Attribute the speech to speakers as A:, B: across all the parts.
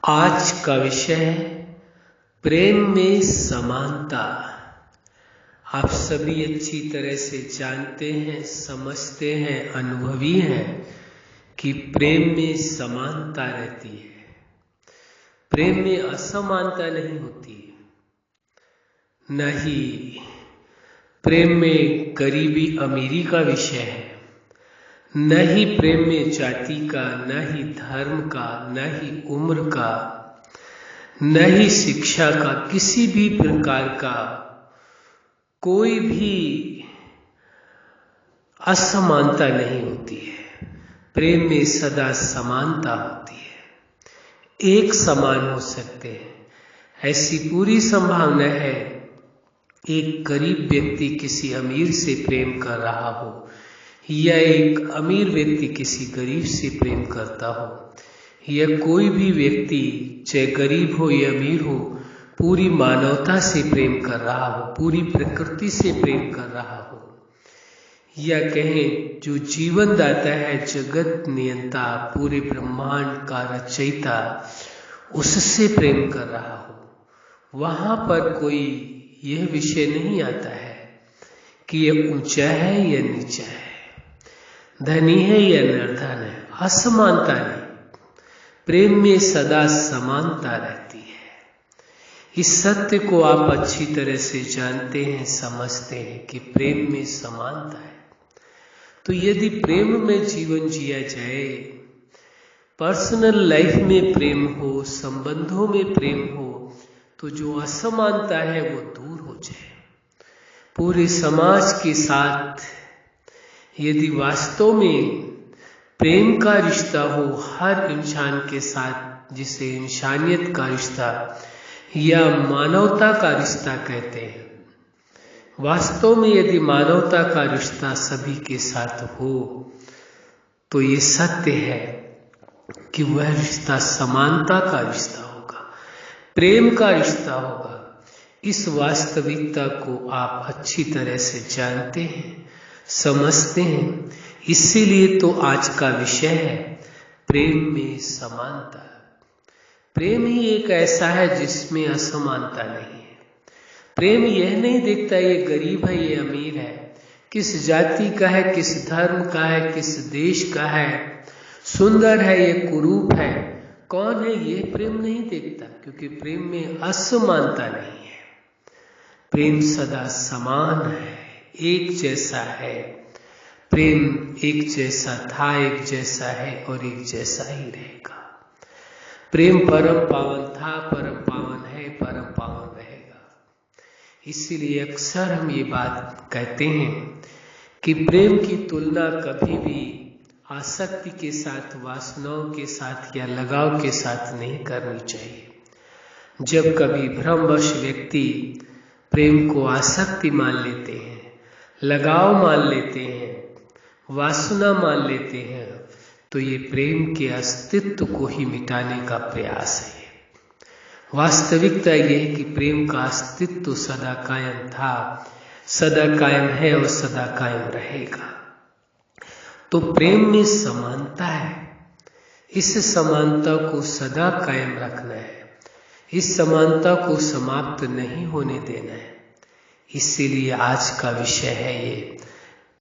A: आज का विषय है प्रेम में समानता। आप सभी अच्छी तरह से जानते हैं, समझते हैं, अनुभवी हैं कि प्रेम में समानता रहती है। प्रेम में असमानता नहीं होती। नहीं, प्रेम में गरीबी अमीरी का विषय है, न ही प्रेम में जाति का, न ही धर्म का, न ही उम्र का, न ही शिक्षा का, किसी भी प्रकार का कोई भी असमानता नहीं होती है। प्रेम में सदा समानता होती है, एक समान हो सकते हैं। ऐसी पूरी संभावना है एक गरीब व्यक्ति किसी अमीर से प्रेम कर रहा हो या एक अमीर व्यक्ति किसी गरीब से प्रेम करता हो, या कोई भी व्यक्ति चाहे गरीब हो या अमीर हो पूरी मानवता से प्रेम कर रहा हो, पूरी प्रकृति से प्रेम कर रहा हो, या कहें जो जीवन दाता है, जगत नियंता, पूरे ब्रह्मांड का रचयिता, उससे प्रेम कर रहा हो, वहां पर कोई यह विषय नहीं आता है कि यह ऊंचा है या नीचा है, धनी है या निर्धन है। असमानता नहीं, प्रेम में सदा समानता रहती है। इस सत्य को आप अच्छी तरह से जानते हैं, समझते हैं कि प्रेम में समानता है। तो यदि प्रेम में जीवन जिया जाए, पर्सनल लाइफ में प्रेम हो, संबंधों में प्रेम हो, तो जो असमानता है वो दूर हो जाए। पूरे समाज के साथ यदि वास्तव में प्रेम का रिश्ता हो, हर इंसान के साथ, जिसे इंसानियत का रिश्ता या मानवता का रिश्ता कहते हैं, वास्तव में यदि मानवता का रिश्ता सभी के साथ हो, तो ये सत्य है कि वह रिश्ता समानता का रिश्ता होगा, प्रेम का रिश्ता होगा। इस वास्तविकता को आप अच्छी तरह से जानते हैं, समझते हैं। इसीलिए तो आज का विषय है प्रेम में समानता। प्रेम ही एक ऐसा है जिसमें असमानता नहीं है। प्रेम यह नहीं देखता ये गरीब है, ये अमीर है, किस जाति का है, किस धर्म का है, किस देश का है, सुंदर है, ये कुरूप है, कौन है, ये प्रेम नहीं देखता, क्योंकि प्रेम में असमानता नहीं है। प्रेम सदा समान है, एक जैसा है। प्रेम एक जैसा था, एक जैसा है और एक जैसा ही रहेगा। प्रेम परम पावन था, परम पावन है, परम पावन रहेगा। इसीलिए अक्सर हम ये बात कहते हैं कि प्रेम की तुलना कभी भी आसक्ति के साथ, वासनाओं के साथ या लगाव के साथ नहीं करनी चाहिए। जब कभी भ्रमवश व्यक्ति प्रेम को आसक्ति मान लेते हैं, लगाव मान लेते हैं, वासना मान लेते हैं, तो ये प्रेम के अस्तित्व को ही मिटाने का प्रयास है। वास्तविकता यह है कि प्रेम का अस्तित्व सदा कायम था, सदा कायम है और सदा कायम रहेगा। तो प्रेम में समानता है, इस समानता को सदा कायम रखना है, इस समानता को समाप्त नहीं होने देना है। इसीलिए आज का विषय है ये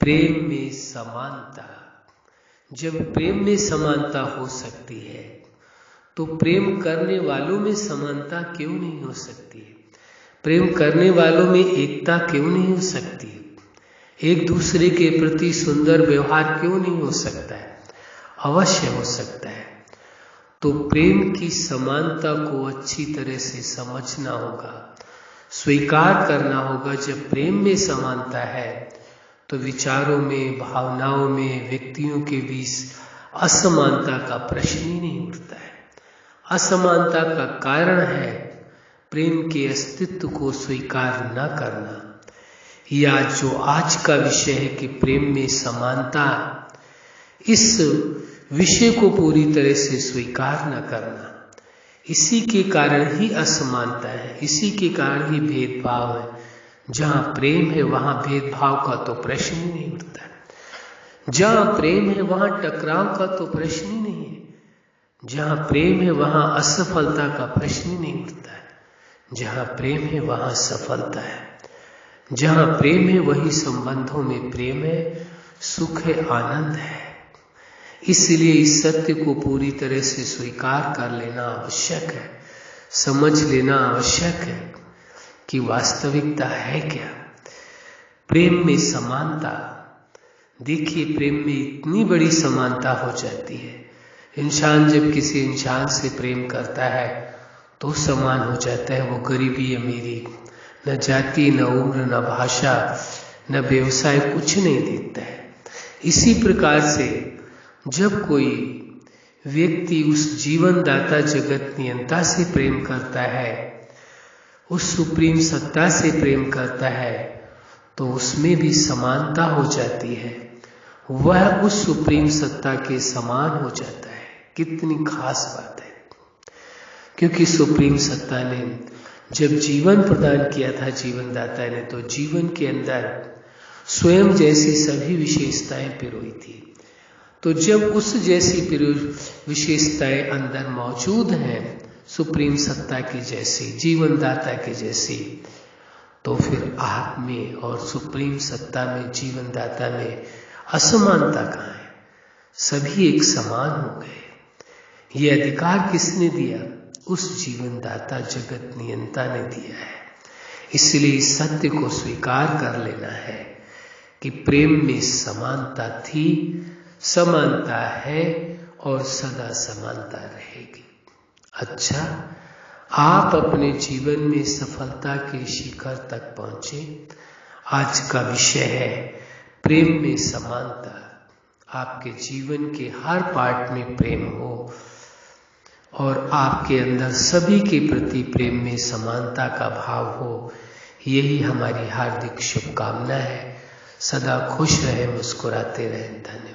A: प्रेम में समानता। जब प्रेम में समानता हो सकती है, तो प्रेम करने वालों में समानता क्यों नहीं हो सकती है? प्रेम करने वालों में एकता क्यों नहीं हो सकती? एक दूसरे के प्रति सुंदर व्यवहार क्यों नहीं हो सकता है? अवश्य हो सकता है। तो प्रेम की समानता को अच्छी तरह से समझना होगा, स्वीकार करना होगा। जब प्रेम में समानता है तो विचारों में, भावनाओं में, व्यक्तियों के बीच असमानता का प्रश्न ही नहीं उठता है। असमानता का कारण है प्रेम के अस्तित्व को स्वीकार न करना, या जो आज का विषय है कि प्रेम में समानता, इस विषय को पूरी तरह से स्वीकार न करना। इसी के कारण ही असमानता है, इसी के कारण ही भेदभाव है। जहां प्रेम है वहां भेदभाव का तो प्रश्न ही नहीं उठता है। जहां प्रेम है वहां टकराव का तो प्रश्न ही नहीं है। जहां प्रेम है वहां असफलता का प्रश्न ही नहीं उठता है। जहां प्रेम है वहां सफलता है। जहां प्रेम है वही संबंधों में प्रेम है, सुख है, आनंद है। इसलिए इस सत्य को पूरी तरह से स्वीकार कर लेना आवश्यक है, समझ लेना आवश्यक है कि वास्तविकता है क्या। प्रेम में समानता, देखिए प्रेम में इतनी बड़ी समानता हो जाती है। इंसान जब किसी इंसान से प्रेम करता है तो समान हो जाता है। वो गरीबी अमीरी, न जाति, न उम्र, न भाषा, न व्यवसाय, कुछ नहीं देखता है। इसी प्रकार से जब कोई व्यक्ति उस जीवन दाता जगत नियंता से प्रेम करता है, उस सुप्रीम सत्ता से प्रेम करता है, तो उसमें भी समानता हो जाती है। वह उस सुप्रीम सत्ता के समान हो जाता है। कितनी खास बात है, क्योंकि सुप्रीम सत्ता ने जब जीवन प्रदान किया था, जीवन दाता ने, तो जीवन के अंदर स्वयं जैसी सभी विशेषताएं पिरोई थी। तो जब उस जैसी विशेषताएं अंदर मौजूद हैं, सुप्रीम सत्ता की जैसी, जीवन दाता की जैसी, तो फिर आप में और सुप्रीम सत्ता में, जीवन दाता में असमानता कहाँ है? सभी एक समान हो गए। ये अधिकार किसने दिया? उस जीवन दाता जगत नियंता ने दिया है। इसलिए इस सत्य को स्वीकार कर लेना है कि प्रेम में समानता थी, समानता है और सदा समानता रहेगी। अच्छा, आप अपने जीवन में सफलता के शिखर तक पहुंचे। आज का विषय है प्रेम में समानता। आपके जीवन के हर पार्ट में प्रेम हो और आपके अंदर सभी के प्रति प्रेम में समानता का भाव हो, यही हमारी हार्दिक शुभकामना है। सदा खुश रहे, मुस्कुराते रहें। धन्यवाद।